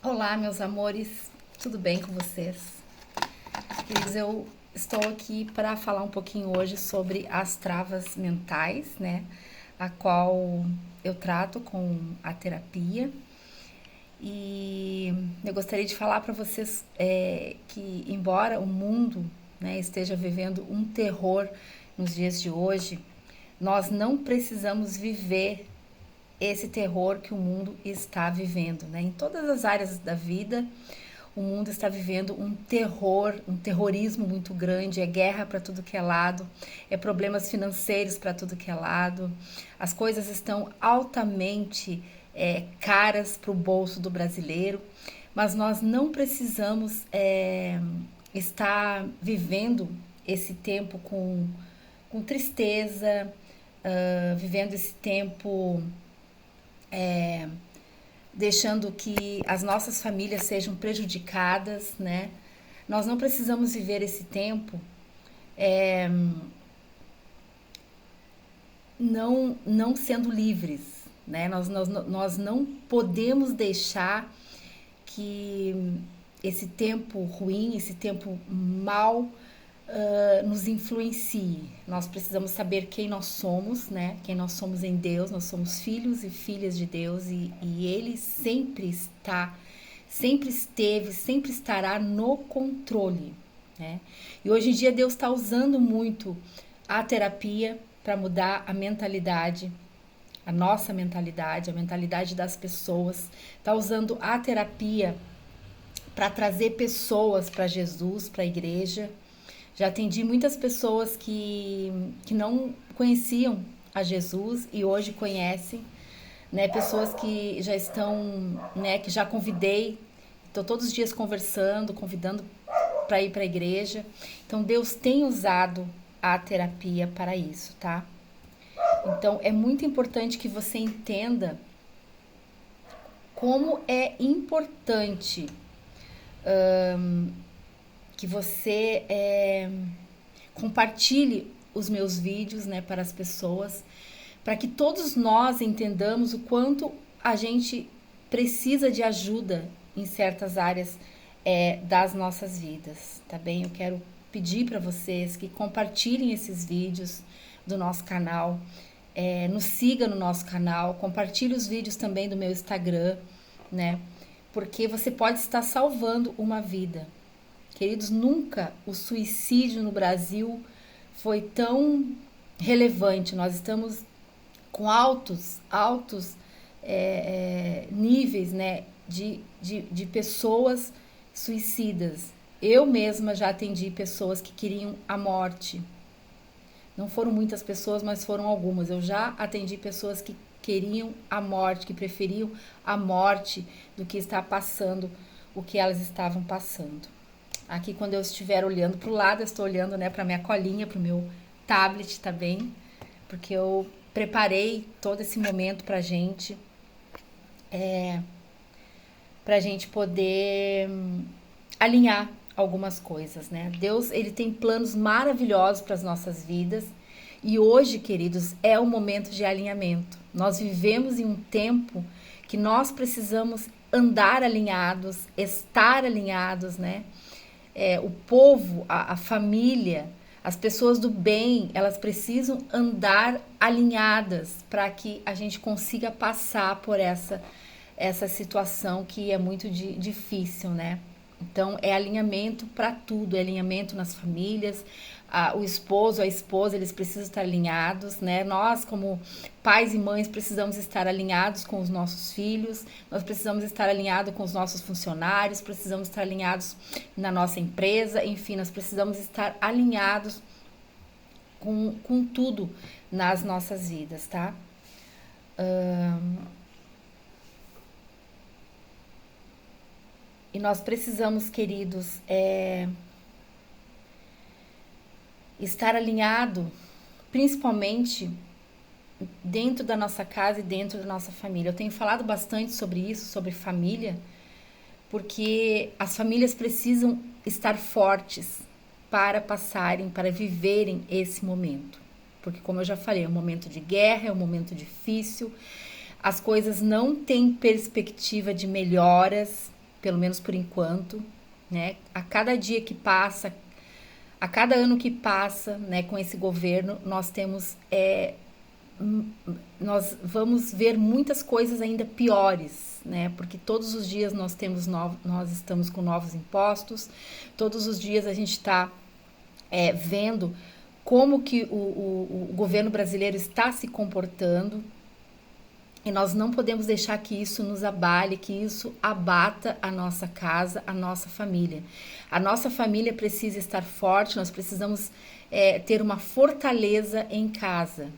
Olá, meus amores, tudo bem com vocês? Queridos, eu estou aqui para falar um pouquinho hoje sobre as travas mentais, né? A qual eu trato com a terapia. E eu gostaria de falar para vocês que, embora o mundo, né, esteja vivendo um terror nos dias de hoje, nós não precisamos viver esse terror que o mundo está vivendo, né? Em todas as áreas da vida, o mundo está vivendo um terror, um terrorismo muito grande, é guerra para tudo que é lado, é problemas financeiros para tudo que é lado, as coisas estão altamente caras para o bolso do brasileiro, mas nós não precisamos estar vivendo esse tempo com tristeza, vivendo esse tempo deixando que as nossas famílias sejam prejudicadas, né? Nós não precisamos viver esse tempo não sendo livres, né? Nós não podemos deixar que esse tempo ruim, esse tempo mal nos influencie. Nós precisamos saber quem nós somos, né? Quem nós somos em Deus. Nós somos filhos e filhas de Deus e Ele sempre está, sempre esteve, sempre estará no controle, né? E hoje em dia Deus está usando muito a terapia para mudar a mentalidade, a nossa mentalidade, a mentalidade das pessoas. Está usando a terapia para trazer pessoas para Jesus, para a igreja. Já atendi muitas pessoas que não conheciam a Jesus e hoje conhecem, né? Pessoas que já estão, né? Que já convidei, estou todos os dias conversando, convidando para ir para a igreja. Então Deus tem usado a terapia para isso, tá? Então é muito importante que você entenda como é importante que você compartilhe os meus vídeos, né, para as pessoas, para que todos nós entendamos o quanto a gente precisa de ajuda em certas áreas das nossas vidas, tá bem? Eu quero pedir para vocês que compartilhem esses vídeos do nosso canal, nos siga no nosso canal, compartilhe os vídeos também do meu Instagram, né? Porque você pode estar salvando uma vida. Queridos, nunca o suicídio no Brasil foi tão relevante. Nós estamos com altos níveis, né, de pessoas suicidas. Eu mesma já atendi pessoas que queriam a morte. Não foram muitas pessoas, mas foram algumas. Eu já atendi pessoas que queriam a morte, que preferiam a morte do que estar passando o que elas estavam passando. Aqui, quando eu estiver olhando para o lado, eu estou olhando, né, para minha colinha, para o meu tablet, tá bem? Porque eu preparei todo esse momento para gente poder alinhar algumas coisas, né? Deus, ele tem planos maravilhosos para as nossas vidas e hoje, queridos, é o momento de alinhamento. Nós vivemos em um tempo que nós precisamos andar alinhados, estar alinhados, né? O povo, a família, as pessoas do bem, elas precisam andar alinhadas para que a gente consiga passar por essa situação que é muito difícil, né? Então, é alinhamento para tudo, é alinhamento nas famílias, o esposo, a esposa, eles precisam estar alinhados, né? Nós, como pais e mães, precisamos estar alinhados com os nossos filhos, nós precisamos estar alinhados com os nossos funcionários, precisamos estar alinhados na nossa empresa, enfim, nós precisamos estar alinhados com tudo nas nossas vidas, tá? E nós precisamos, queridos, estar alinhado, principalmente dentro da nossa casa e dentro da nossa família. Eu tenho falado bastante sobre isso, sobre família, porque as famílias precisam estar fortes para passarem, para viverem esse momento. Porque, como eu já falei, é um momento de guerra, é um momento difícil, as coisas não têm perspectiva de melhoras, pelo menos por enquanto, né? A cada dia que passa, a cada ano que passa, né, com esse governo, nós vamos ver muitas coisas ainda piores, né? Porque todos os dias nós estamos com novos impostos, todos os dias a gente está vendo como que o governo brasileiro está se comportando, e nós não podemos deixar que isso nos abale, que isso abata a nossa casa, a nossa família. A nossa família precisa estar forte, nós precisamos ter uma fortaleza em casa,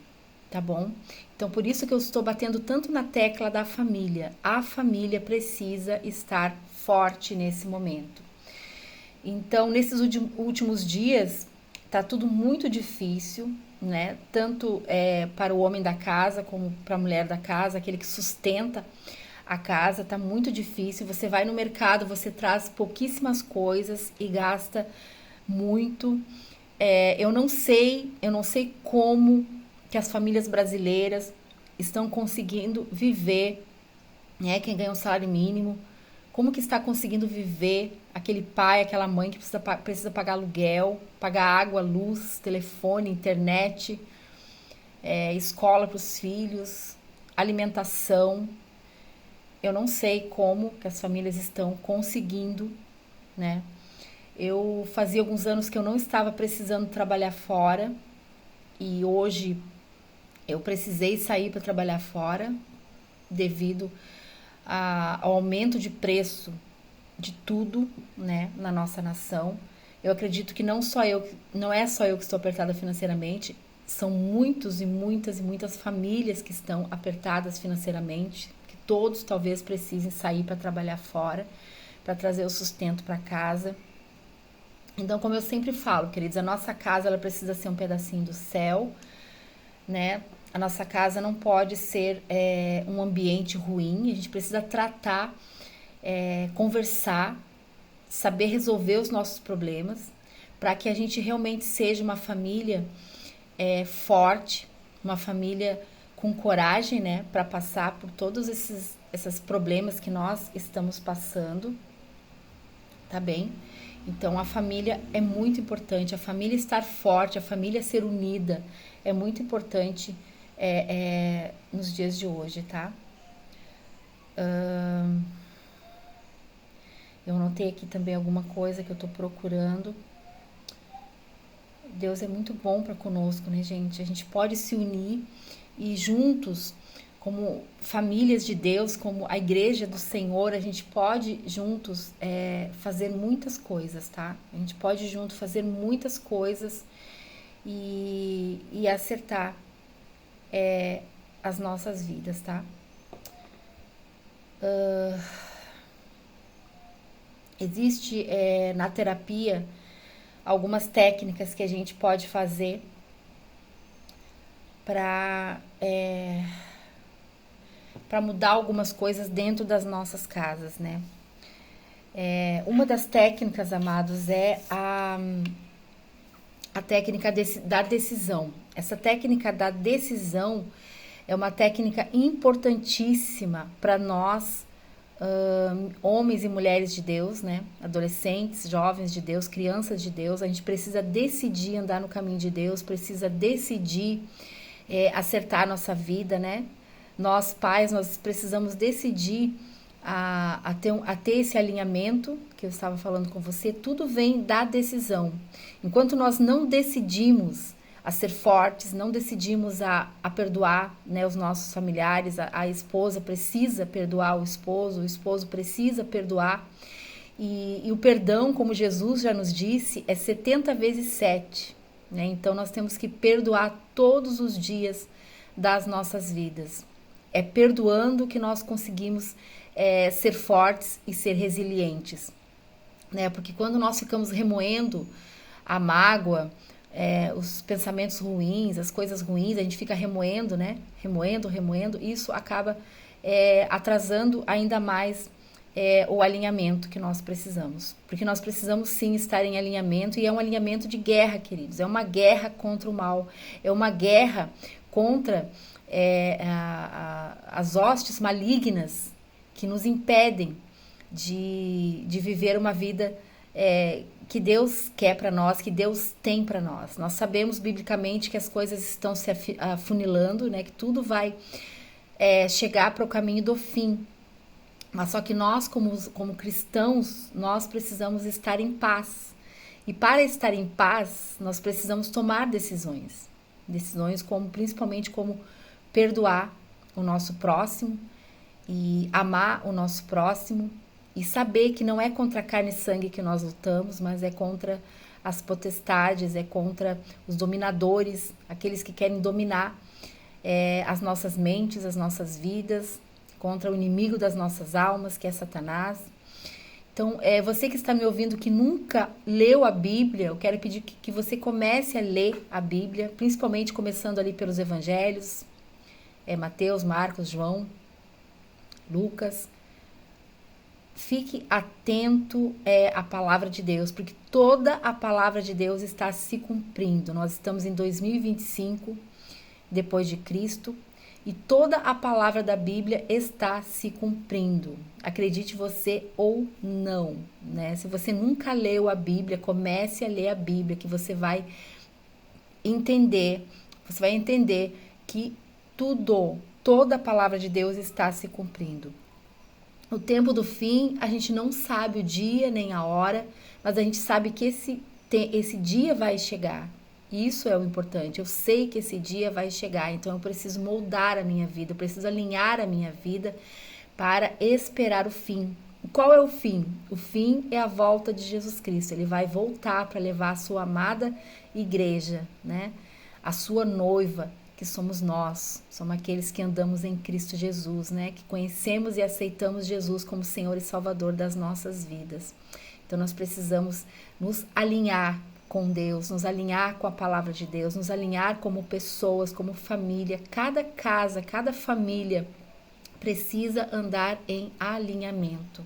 tá bom? Então, por isso que eu estou batendo tanto na tecla da família. A família precisa estar forte nesse momento. Então, nesses últimos dias, tá tudo muito difícil, né? Tanto para o homem da casa como para a mulher da casa, aquele que sustenta a casa, tá muito difícil. Você vai no mercado, você traz pouquíssimas coisas e gasta muito. Eu não sei como que as famílias brasileiras estão conseguindo viver, né? Quem ganha um salário mínimo, como que está conseguindo viver aquele pai, aquela mãe que precisa pagar aluguel, pagar água, luz, telefone, internet, escola para os filhos, alimentação. Eu não sei como que as famílias estão conseguindo, né? Eu fazia alguns anos que eu não estava precisando trabalhar fora e hoje eu precisei sair para trabalhar fora devido ao aumento de preço de tudo, né, na nossa nação. Eu acredito que não é só eu que estou apertada financeiramente, são muitos e muitas famílias que estão apertadas financeiramente, que todos talvez precisem sair para trabalhar fora, para trazer o sustento para casa. Então, como eu sempre falo, queridos, a nossa casa ela precisa ser um pedacinho do céu, né? A nossa casa não pode ser um ambiente ruim, a gente precisa tratar, conversar, saber resolver os nossos problemas, para que a gente realmente seja uma família forte, uma família com coragem, né, para passar por todos esses problemas que nós estamos passando, tá bem? Então, a família é muito importante, a família estar forte, a família ser unida, é muito importante nos dias de hoje, tá? Eu notei aqui também alguma coisa que eu tô procurando. Deus é muito bom para conosco, né, gente? A gente pode se unir e juntos, como famílias de Deus, como a igreja do Senhor, a gente pode juntos fazer muitas coisas, tá? A gente pode junto fazer muitas coisas e acertar as nossas vidas, tá? Existe na terapia algumas técnicas que a gente pode fazer para mudar algumas coisas dentro das nossas casas, né? Uma das técnicas, amados, é a técnica da decisão. Essa técnica da decisão é uma técnica importantíssima para nós, homens e mulheres de Deus, né? Adolescentes, jovens de Deus, crianças de Deus. A gente precisa decidir andar no caminho de Deus, precisa decidir acertar a nossa vida, né? Nós, pais, nós precisamos decidir a ter esse alinhamento que eu estava falando com você. Tudo vem da decisão. Enquanto nós não decidimos a ser fortes, não decidimos a perdoar, né, os nossos familiares, a esposa precisa perdoar o esposo precisa perdoar, e o perdão, como Jesus já nos disse, é 70 vezes 7, né? Então nós temos que perdoar todos os dias das nossas vidas. É perdoando que nós conseguimos ser fortes e ser resilientes, né? Porque quando nós ficamos remoendo a mágoa, os pensamentos ruins, as coisas ruins, a gente fica remoendo, né? Remoendo, isso acaba atrasando ainda mais o alinhamento que nós precisamos. Porque nós precisamos sim estar em alinhamento, e é um alinhamento de guerra, queridos. É uma guerra contra o mal, é uma guerra contra as hostes malignas que nos impedem de viver uma vida que Deus quer para nós, que Deus tem para nós. Nós sabemos biblicamente que as coisas estão se afunilando, né? Que tudo vai chegar para o caminho do fim. Mas só que nós, como cristãos, nós precisamos estar em paz. E para estar em paz, nós precisamos tomar decisões. Decisões principalmente como perdoar o nosso próximo e amar o nosso próximo e saber que não é contra carne e sangue que nós lutamos, mas é contra as potestades, é contra os dominadores, aqueles que querem dominar as nossas mentes, as nossas vidas, contra o inimigo das nossas almas, que é Satanás. Então, você que está me ouvindo que nunca leu a Bíblia, eu quero pedir que você comece a ler a Bíblia, principalmente começando ali pelos evangelhos, Mateus, Marcos, João, Lucas. Fique atento à palavra de Deus, porque toda a palavra de Deus está se cumprindo. Nós estamos em 2025, depois de Cristo, e toda a palavra da Bíblia está se cumprindo. Acredite você ou não, né? Se você nunca leu a Bíblia, comece a ler a Bíblia, que você vai entender que toda a palavra de Deus está se cumprindo. O tempo do fim, a gente não sabe o dia nem a hora, mas a gente sabe que esse dia vai chegar. Isso é o importante. Eu sei que esse dia vai chegar, então eu preciso moldar a minha vida, eu preciso alinhar a minha vida para esperar o fim. Qual é o fim? O fim é a volta de Jesus Cristo. Ele vai voltar para levar a sua amada igreja, né? A sua noiva, que somos nós, somos aqueles que andamos em Cristo Jesus, né? Que conhecemos e aceitamos Jesus como Senhor e Salvador das nossas vidas. Então nós precisamos nos alinhar com Deus, nos alinhar com a palavra de Deus, nos alinhar como pessoas, como família. Cada casa, cada família precisa andar em alinhamento,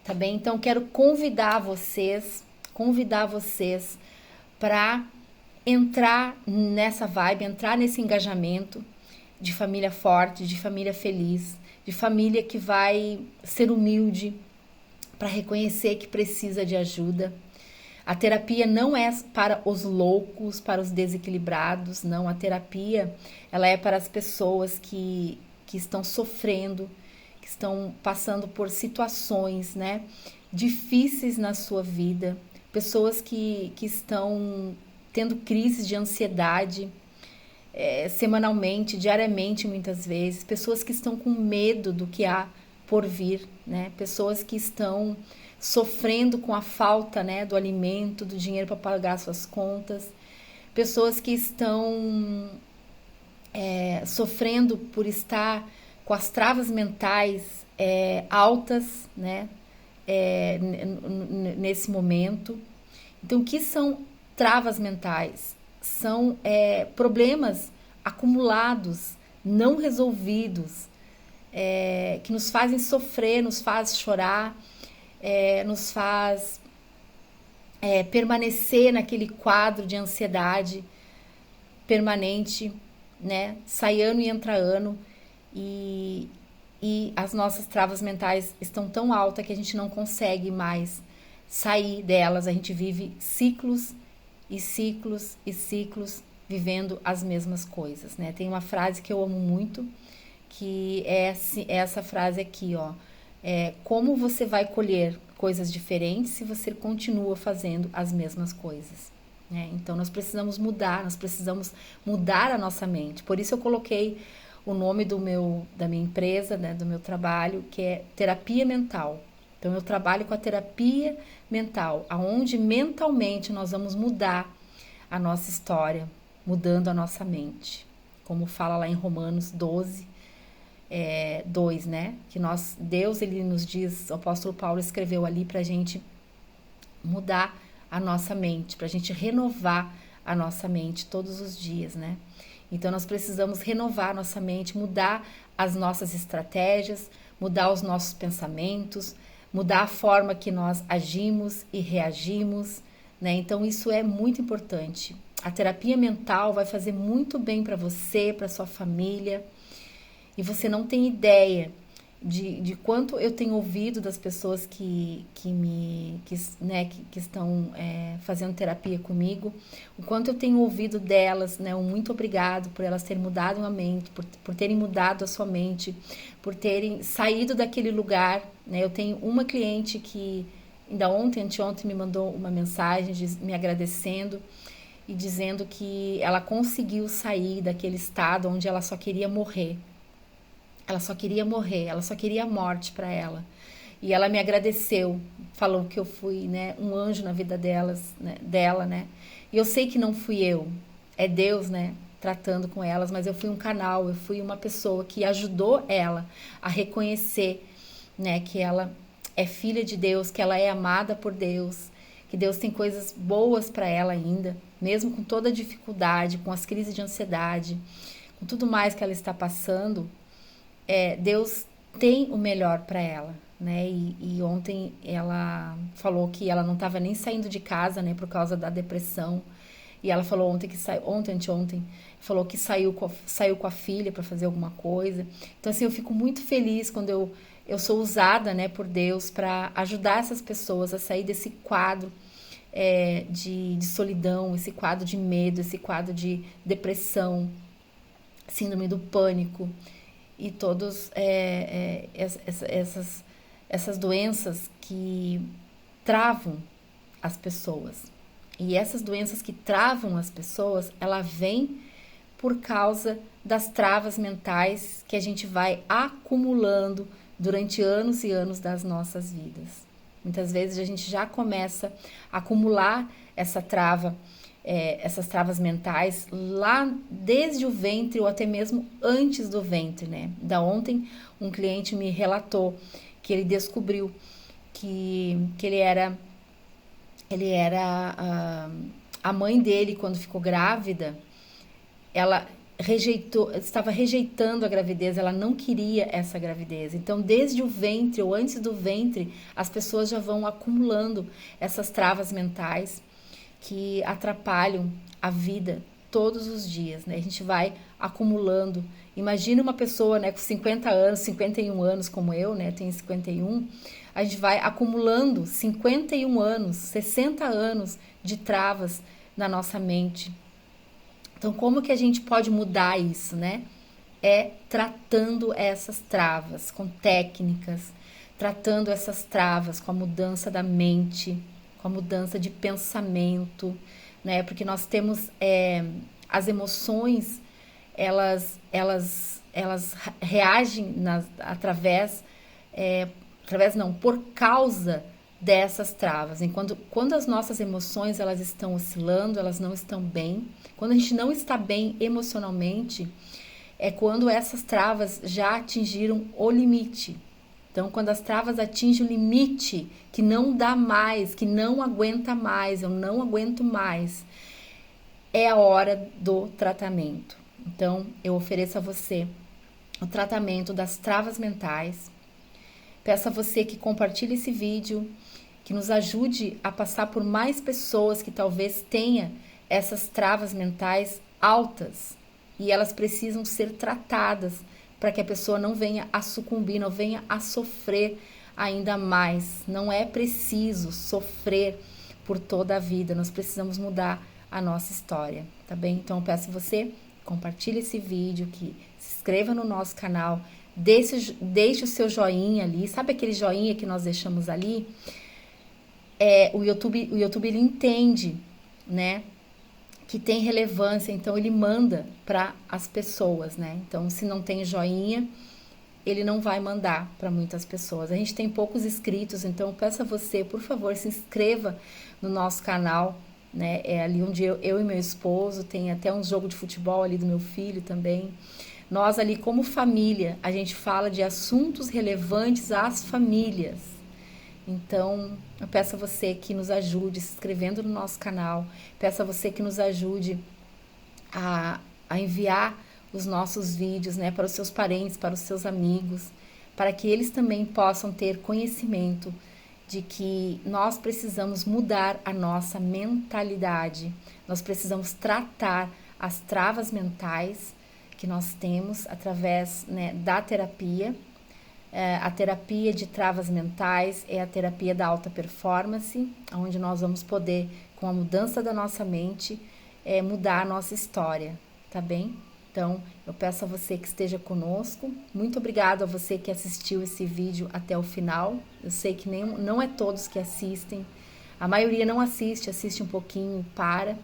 tá bem? Então quero convidar vocês para entrar nessa vibe, entrar nesse engajamento de família forte, de família feliz, de família que vai ser humilde para reconhecer que precisa de ajuda. A terapia não é para os loucos, para os desequilibrados, não. A terapia, ela é para as pessoas que estão sofrendo, que estão passando por situações, né, difíceis na sua vida, pessoas que estão tendo crises de ansiedade semanalmente, diariamente, muitas vezes, pessoas que estão com medo do que há por vir, né, pessoas que estão sofrendo com a falta, né, do alimento, do dinheiro para pagar suas contas, pessoas que estão sofrendo por estar com as travas mentais altas, né, nesse momento. Então, o que são travas mentais? São problemas acumulados, não resolvidos, que nos fazem sofrer, nos faz chorar, nos faz permanecer naquele quadro de ansiedade permanente, né? Sai ano e entra ano, e as nossas travas mentais estão tão altas que a gente não consegue mais sair delas. A gente vive ciclos e ciclos e ciclos vivendo as mesmas coisas, né? Tem uma frase que eu amo muito, que é essa frase aqui, ó. Como você vai colher coisas diferentes se você continua fazendo as mesmas coisas, né? Então nós precisamos mudar a nossa mente. Por isso eu coloquei o nome da minha empresa, né, do meu trabalho, que é Terapia Mental. Então eu trabalho com a terapia mental, aonde mentalmente nós vamos mudar a nossa história, mudando a nossa mente. Como fala lá em Romanos 12, 2, né? Que Deus, ele nos diz, o apóstolo Paulo escreveu ali pra gente mudar a nossa mente, pra gente renovar a nossa mente todos os dias, né? Então nós precisamos renovar a nossa mente, mudar as nossas estratégias, mudar os nossos pensamentos, mudar a forma que nós agimos e reagimos, né? Então isso é muito importante. A terapia mental vai fazer muito bem para você, para sua família. E você não tem ideia de quanto eu tenho ouvido das pessoas que estão fazendo terapia comigo, o quanto eu tenho ouvido delas, né? Um muito obrigado por elas terem mudado a mente, por terem mudado a sua mente, por terem saído daquele lugar, né? Eu tenho uma cliente que ainda anteontem, me mandou uma mensagem me agradecendo e dizendo que ela conseguiu sair daquele estado onde ela só queria morrer. Ela só queria morrer, ela só queria a morte para ela. E ela me agradeceu, falou que eu fui, né, um anjo na vida dela, né? E eu sei que não fui eu, é Deus, né, tratando com elas, mas eu fui um canal, eu fui uma pessoa que ajudou ela a reconhecer, né, que ela é filha de Deus, que ela é amada por Deus, que Deus tem coisas boas para ela ainda, mesmo com toda a dificuldade, com as crises de ansiedade, com tudo mais que ela está passando. Deus tem o melhor para ela, né? E ontem ela falou que ela não estava nem saindo de casa, né, por causa da depressão. E ela falou anteontem, falou que saiu com a filha para fazer alguma coisa. Então, assim, eu fico muito feliz quando eu sou usada, né, por Deus para ajudar essas pessoas a sair desse quadro de solidão, esse quadro de medo, esse quadro de depressão, síndrome do pânico e todas essas doenças que travam as pessoas. E essas doenças que travam as pessoas, ela vem por causa das travas mentais que a gente vai acumulando durante anos e anos das nossas vidas. Muitas vezes a gente já começa a acumular essas travas mentais lá desde o ventre ou até mesmo antes do ventre, né? Da ontem, um cliente me relatou que ele descobriu que a mãe dele, quando ficou grávida, ela estava rejeitando a gravidez, ela não queria essa gravidez. Então, desde o ventre ou antes do ventre, as pessoas já vão acumulando essas travas mentais que atrapalham a vida todos os dias, né? A gente vai acumulando. Imagina uma pessoa, né, com 50 anos, 51 anos como eu, né, tenho 51, a gente vai acumulando 51 anos, 60 anos de travas na nossa mente. Então, como que a gente pode mudar isso, né? Tratando essas travas com técnicas, tratando essas travas com a mudança da mente, com a mudança de pensamento, né? Porque nós temos as emoções, elas reagem por causa dessas travas. E quando as nossas emoções elas estão oscilando, elas não estão bem. Quando a gente não está bem emocionalmente, é quando essas travas já atingiram o limite. Então, quando as travas atingem o limite, que não dá mais, que não aguenta mais, eu não aguento mais, é a hora do tratamento. Então, eu ofereço a você o tratamento das travas mentais. Peço a você que compartilhe esse vídeo, que nos ajude a passar por mais pessoas que talvez tenham essas travas mentais altas e elas precisam ser tratadas para que a pessoa não venha a sucumbir, não venha a sofrer ainda mais. Não é preciso sofrer por toda a vida, nós precisamos mudar a nossa história, tá bem? Então eu peço a você, compartilhe esse vídeo, que se inscreva no nosso canal, deixe o seu joinha ali, sabe aquele joinha que nós deixamos ali? O YouTube ele entende, né, que tem relevância, então ele manda para as pessoas, né? Então, se não tem joinha, ele não vai mandar para muitas pessoas. A gente tem poucos inscritos, então eu peço a você, por favor, se inscreva no nosso canal, né? É ali onde eu e meu esposo, tem até um jogo de futebol ali do meu filho também. Nós ali como família, a gente fala de assuntos relevantes às famílias. Então, eu peço a você que nos ajude se inscrevendo no nosso canal. Peço a você que nos ajude a enviar os nossos vídeos, né, para os seus parentes, para os seus amigos, para que eles também possam ter conhecimento de que nós precisamos mudar a nossa mentalidade. Nós precisamos tratar as travas mentais que nós temos através, né, da terapia. A terapia de travas mentais é a terapia da alta performance, onde nós vamos poder, com a mudança da nossa mente, mudar a nossa história, tá bem? Então, eu peço a você que esteja conosco. Muito obrigado a você que assistiu esse vídeo até o final. Eu sei que não é todos que assistem. A maioria não assiste um pouquinho e para.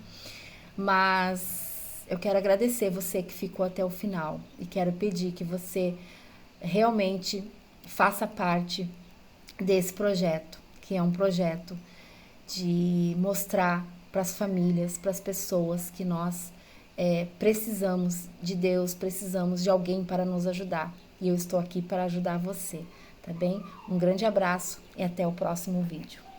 Mas eu quero agradecer você que ficou até o final. E quero pedir que você realmente faça parte desse projeto, que é um projeto de mostrar para as famílias, para as pessoas que nós precisamos de Deus, precisamos de alguém para nos ajudar. E eu estou aqui para ajudar você, tá bem? Um grande abraço e até o próximo vídeo.